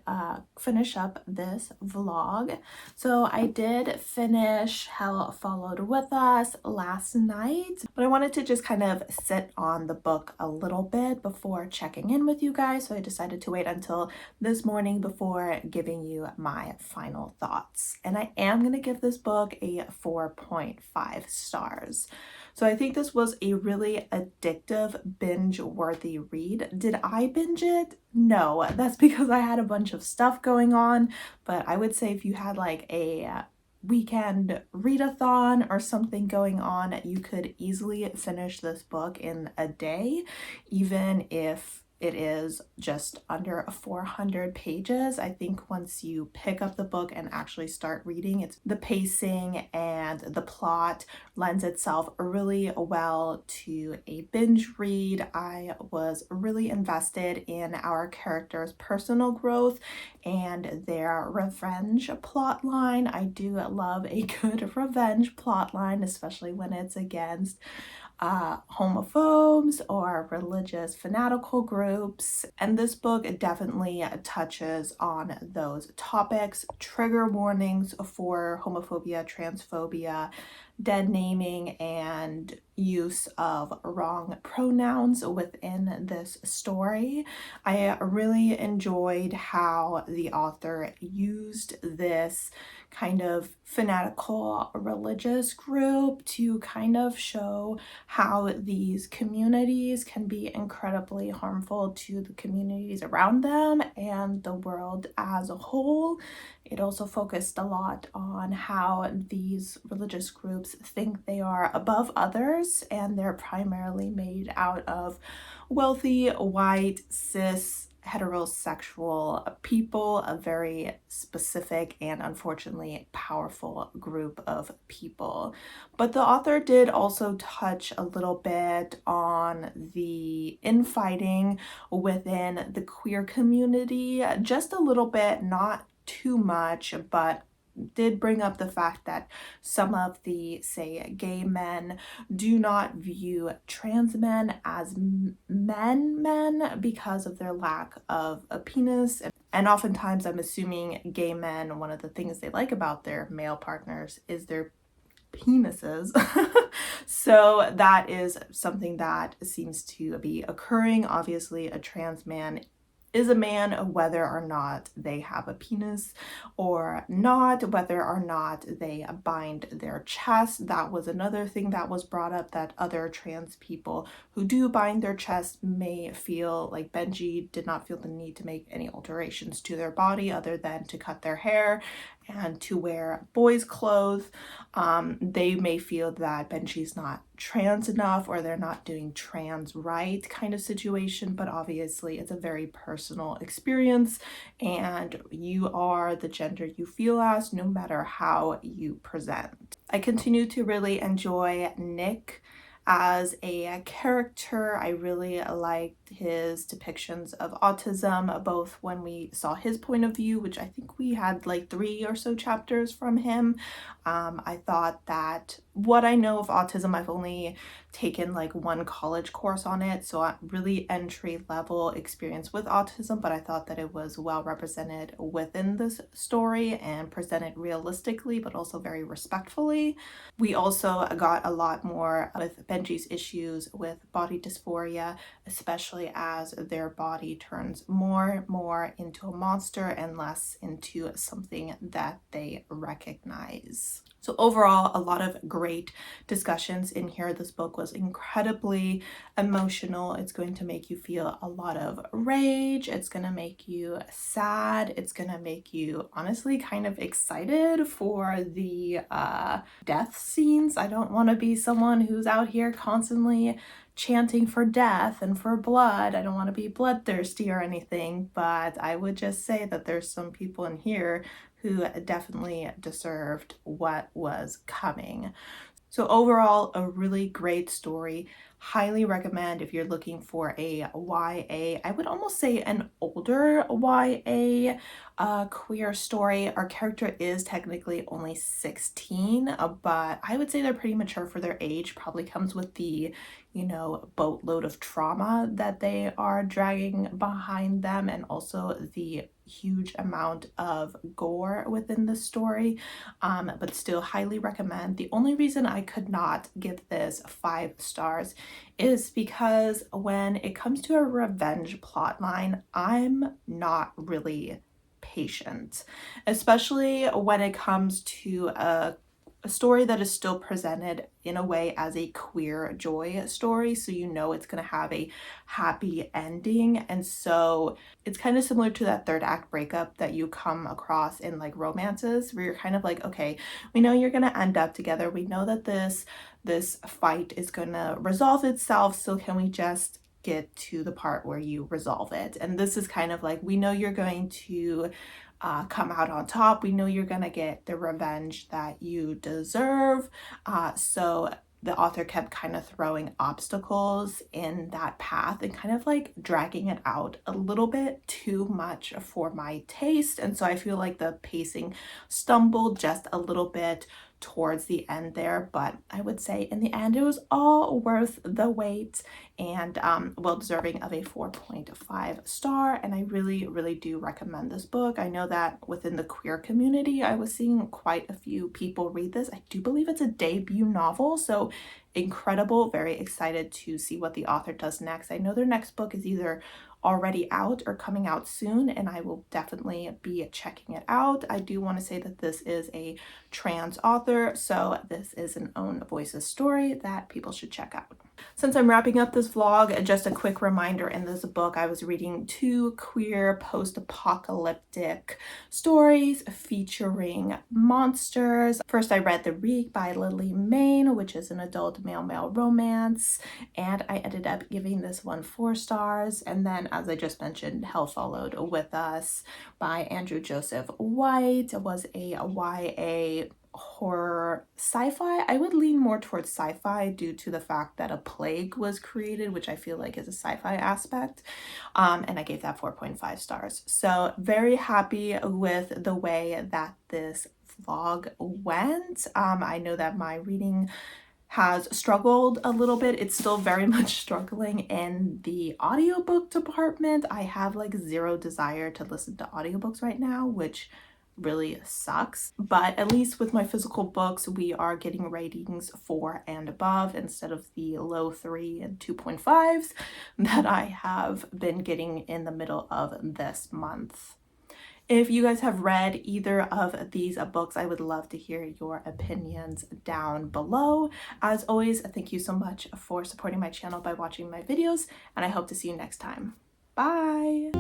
S1: finish up this vlog. So I did finish Hell Followed With Us last night, but I wanted to just kind of sit on the book a little bit before checking in with you guys, so I decided to wait until this morning before giving you my final thoughts. And I am going to give this book a 4.5 stars. So I think this was a really addictive, binge-worthy read. Did I binge it? No, that's because I had a bunch of stuff going on, but I would say if you had like a weekend readathon or something going on, you could easily finish this book in a day, even if it is just under 400 pages. I think once you pick up the book and actually start reading, it's the pacing and the plot lends itself really well to a binge read. I was really invested in our characters' personal growth and their revenge plot line. I do love a good revenge plot line, especially when it's against homophobes or religious fanatical groups, and this book definitely touches on those topics. Trigger warnings for homophobia, transphobia, dead naming, and use of wrong pronouns within this story. I really enjoyed how the author used this kind of fanatical religious group to kind of show how these communities can be incredibly harmful to the communities around them and the world as a whole. It also focused a lot on how these religious groups think they are above others, and they're primarily made out of wealthy, white, cis, heterosexual people, a very specific and unfortunately powerful group of people. But the author did also touch a little bit on the infighting within the queer community, just a little bit, not too much, but did bring up the fact that some of the, say, gay men do not view trans men as men because of their lack of a penis. And oftentimes, I'm assuming gay men, one of the things they like about their male partners is their penises. So that is something that seems to be occurring. Obviously, a trans man is a man, whether or not they have a penis or not, whether or not they bind their chest. That was another thing that was brought up, that other trans people who do bind their chest may feel like Benji did not feel the need to make any alterations to their body other than to cut their hair and to wear boys' clothes. They may feel that Benji's not trans enough, or they're not doing trans right kind of situation, but obviously it's a very personal experience and you are the gender you feel as, no matter how you present. I continue to really enjoy Nick as a character. I really liked his depictions of autism, both when we saw his point of view, which I think we had like 3 or so chapters from him. I thought that what I know of autism, I've only taken like 1 college course on it, so really entry level experience with autism, but I thought that it was well represented within this story and presented realistically, but also very respectfully. We also got a lot more with Benji's issues with body dysphoria, especially as their body turns more into a monster and less into something that they recognize. So overall, a lot of great discussions in here. This book was incredibly emotional. It's going to make you feel a lot of rage. It's going to make you sad. It's going to make you honestly kind of excited for the death scenes. I don't want to be someone who's out here constantly chanting for death and for blood. I don't want to be bloodthirsty or anything, but I would just say that there's some people in here who definitely deserved what was coming. So overall, a really great story. Highly recommend if you're looking for a YA, I would almost say an older YA queer story. Our character is technically only 16, but I would say they're pretty mature for their age. Probably comes with the, boatload of trauma that they are dragging behind them, and also the huge amount of gore within the story, but still highly recommend. The only reason I could not give this 5 stars is because when it comes to a revenge plotline, I'm not really patient, especially when it comes to a story that is still presented in a way as a queer joy story, so it's going to have a happy ending. And so it's kind of similar to that 3rd act breakup that you come across in like romances, where you're kind of like, okay, we know you're going to end up together, we know that this fight is going to resolve itself, so can we just get to the part where you resolve it? And this is kind of like, we know you're going to come out on top. We know you're gonna get the revenge that you deserve. So the author kept kind of throwing obstacles in that path and kind of like dragging it out a little bit too much for my taste. And so I feel like the pacing stumbled just a little bit towards the end there, but I would say in the end it was all worth the wait and well deserving of a 4.5 star. And I really do recommend this book. I know that within the queer community I was seeing quite a few people read this. I do believe it's a debut novel, so incredible. Very excited to see what the author does next. I know their next book is either already out or coming out soon, and I will definitely be checking it out. I do want to say that this is a trans author, so this is an own voices story that people should check out. Since I'm wrapping up this vlog, just a quick reminder, in this book I was reading 2 queer post-apocalyptic stories featuring monsters. First I read The Reek by Lily Mayne, which is an adult male-male romance, and I ended up giving this one 4 stars. And then, as I just mentioned, Hell Followed With Us by Andrew Joseph White was a YA horror sci-fi. I would lean more towards sci-fi due to the fact that a plague was created, which I feel like is a sci-fi aspect, and I gave that 4.5 stars. So very happy with the way that this vlog went. I know that my reading has struggled a little bit. It's still very much struggling in the audiobook department. I have like zero desire to listen to audiobooks right now, which really sucks. But at least with my physical books, we are getting ratings 4 and above instead of the low 3 and 2.5s that I have been getting in the middle of this month. If you guys have read either of these books, I would love to hear your opinions down below. As always, thank you so much for supporting my channel by watching my videos, and I hope to see you next time. Bye!